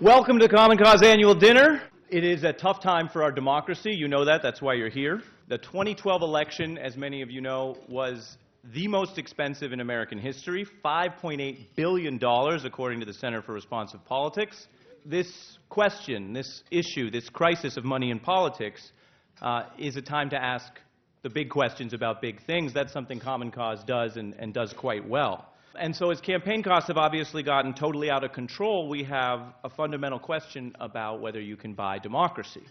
Welcome to Common Cause Annual Dinner. It is a tough time for our democracy. You know that. That's why you're here. The 2012 election, as many of you know, was the most expensive in American history, $5.8 billion, according to the Center for Responsive Politics. This question, this issue, this crisis of money in politics is a time to ask the big questions about big things. That's something Common Cause does and does quite well. And so as campaign costs have obviously gotten totally out of control, we have a fundamental question about whether you can buy democracy.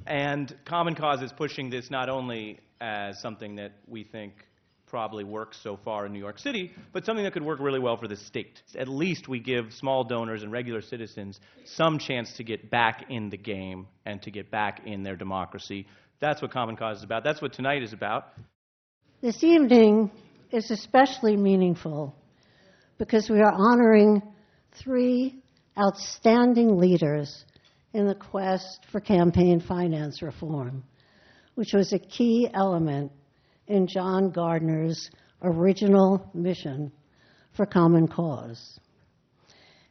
And Common Cause is pushing this not only as something that we think probably works so far in New York City, but something that could work really well for the state. At least we give small donors and regular citizens some chance to get back in the game and to get back in their democracy. That's what Common Cause is about. That's what tonight is about. This evening is especially meaningful because we are honoring three outstanding leaders in the quest for campaign finance reform, which was a key element in John Gardner's original mission for Common Cause.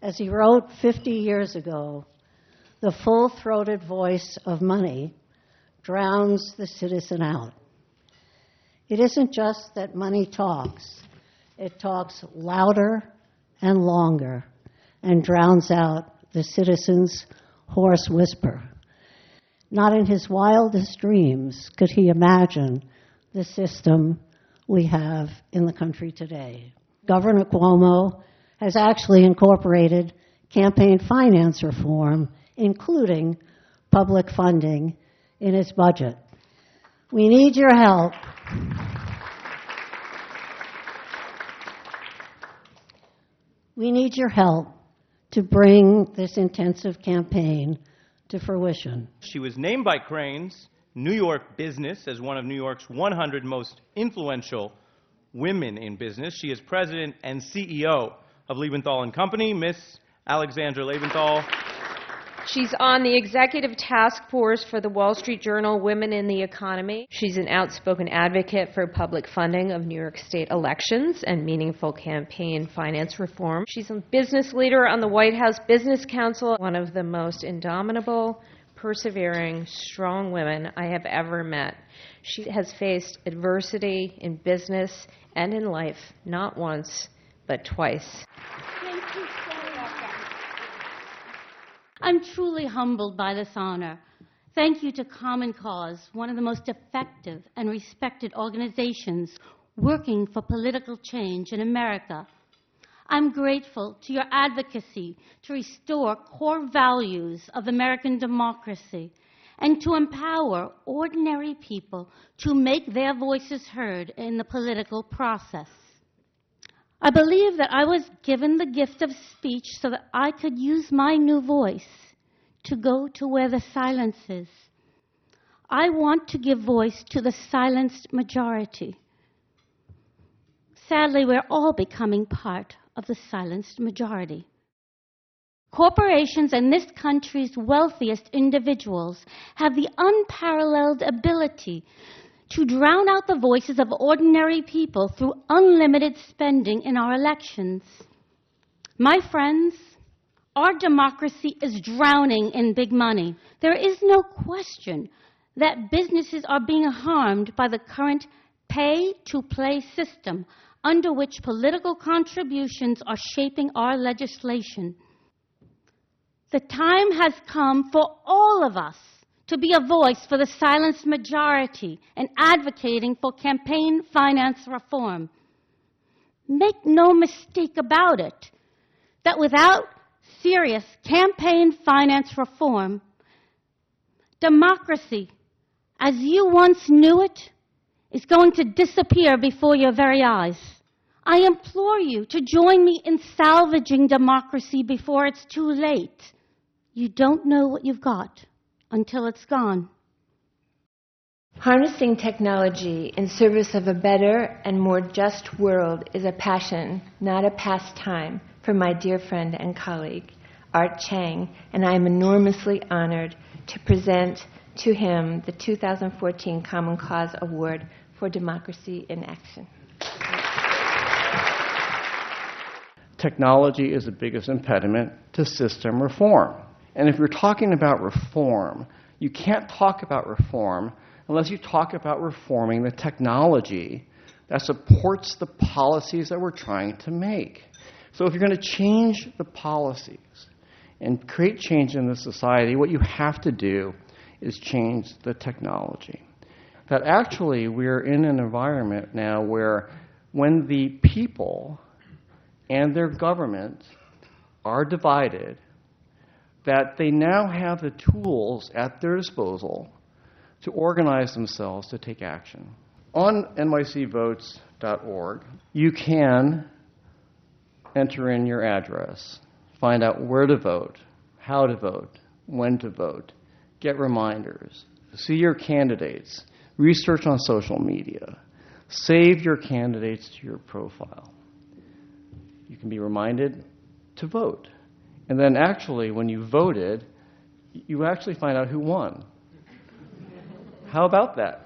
As he wrote 50 years ago, the full-throated voice of money drowns the citizen out. It isn't just that money talks. It talks louder and longer and drowns out the citizen's hoarse whisper. Not in his wildest dreams could he imagine the system we have in the country today. Governor Cuomo has actually incorporated campaign finance reform, including public funding, in his budget. We need your help. We need your help to bring this intensive campaign to fruition. She was named by Crain's New York Business as one of New York's 100 most influential women in business. She is president and CEO of Lebenthal & Company. Miss Alexandra Lebenthal. She's on the executive task force for the Wall Street Journal Women in the Economy. She's an outspoken advocate for public funding of New York State elections and meaningful campaign finance reform. She's a business leader on the White House Business Council, one of the most indomitable, persevering, strong women I have ever met. She has faced adversity in business and in life, not once, but twice. Thank you so much. I'm truly humbled by this honor. Thank you to Common Cause, one of the most effective and respected organizations working for political change in America. I'm grateful to your advocacy to restore core values of American democracy and to empower ordinary people to make their voices heard in the political process. I believe that I was given the gift of speech so that I could use my new voice to go to where the silence is. I want to give voice to the silenced majority. Sadly, we're all becoming part of the silenced majority. Corporations and this country's wealthiest individuals have the unparalleled ability to drown out the voices of ordinary people through unlimited spending in our elections. My friends, our democracy is drowning in big money. There is no question that businesses are being harmed by the current pay-to-play system under which political contributions are shaping our legislation. The time has come for all of us to be a voice for the silenced majority and advocating for campaign finance reform. Make no mistake about it, that without serious campaign finance reform, democracy, as you once knew it, is going to disappear before your very eyes. I implore you to join me in salvaging democracy before it's too late. You don't know what you've got until it's gone. Harnessing technology in service of a better and more just world is a passion, not a pastime, for my dear friend and colleague, Art Chang, and I am enormously honored to present to him the 2014 Common Cause Award for Democracy in Action. Technology is the biggest impediment to system reform. And if you're talking about reform, you can't talk about reform unless you talk about reforming the technology that supports the policies that we're trying to make. So if you're going to change the policies and create change in the society, what you have to do is change the technology. That actually we're in an environment now where when the people and their government are divided, that they now have the tools at their disposal to organize themselves to take action. On nycvotes.org, you can enter in your address, find out where to vote, how to vote, when to vote, get reminders, see your candidates, research on social media, save your candidates to your profile. You can be reminded to vote. And then actually, when you voted, you actually find out who won. How about that?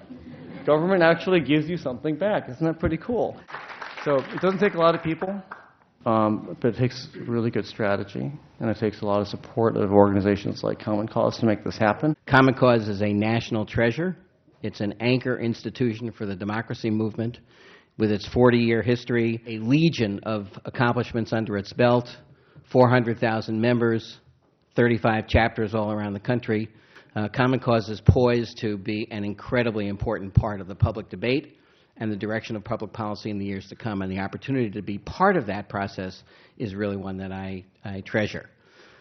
Government actually gives you something back. Isn't that pretty cool? So it doesn't take a lot of people, but it takes really good strategy, and it takes a lot of support of organizations like Common Cause to make this happen. Common Cause is a national treasure. It's an anchor institution for the democracy movement. With its 40-year history, a legion of accomplishments under its belt, 400,000 members, 35 chapters all around the country. Common Cause is poised to be an incredibly important part of the public debate and the direction of public policy in the years to come. And the opportunity to be part of that process is really one that I treasure.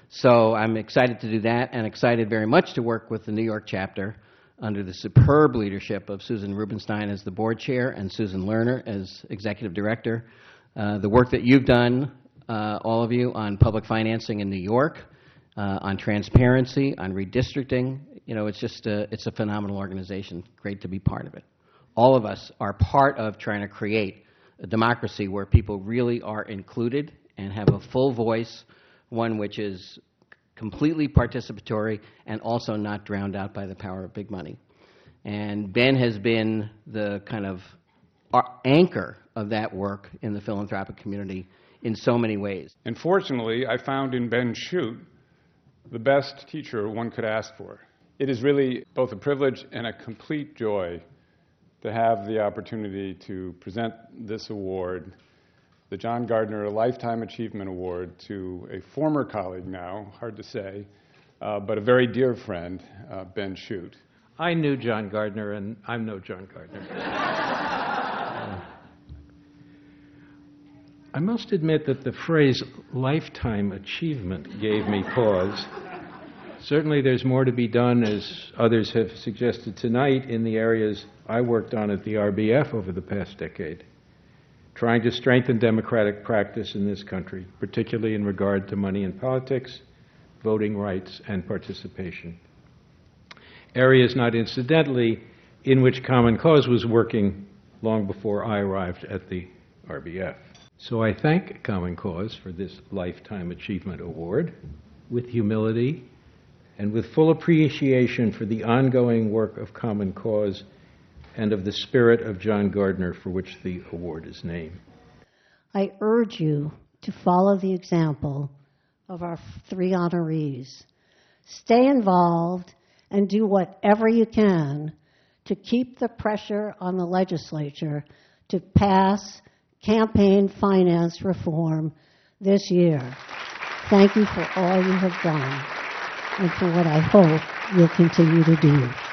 So I'm excited to do that, and excited very much to work with the New York chapter under the superb leadership of Susan Rubenstein as the board chair and Susan Lerner as executive director. The work that you've done, all of you, on public financing in New York, on transparency, on redistricting, it's just it's a phenomenal organization. Great to be part of it. All of us are part of trying to create a democracy where people really are included and have a full voice, one which is completely participatory and also not drowned out by the power of big money. And Ben has been the kind of anchor of that work in the philanthropic community in so many ways. And fortunately, I found in Ben Shute the best teacher one could ask for. It is really both a privilege and a complete joy to have the opportunity to present this award, the John Gardner Lifetime Achievement Award, to a former colleague now, hard to say, but a very dear friend, Ben Shute. I knew John Gardner, and I'm no John Gardner. I must admit that the phrase lifetime achievement gave me pause. Certainly there's more to be done, as others have suggested tonight, in the areas I worked on at the RBF over the past decade, trying to strengthen democratic practice in this country, particularly in regard to money in politics, voting rights, and participation. Areas, not incidentally, in which Common Cause was working long before I arrived at the RBF. So I thank Common Cause for this Lifetime Achievement Award with humility and with full appreciation for the ongoing work of Common Cause and of the spirit of John Gardner, for which the award is named. I urge you to follow the example of our three honorees. Stay involved and do whatever you can to keep the pressure on the legislature to pass campaign finance reform this year. Thank you for all you have done and for what I hope you'll continue to do.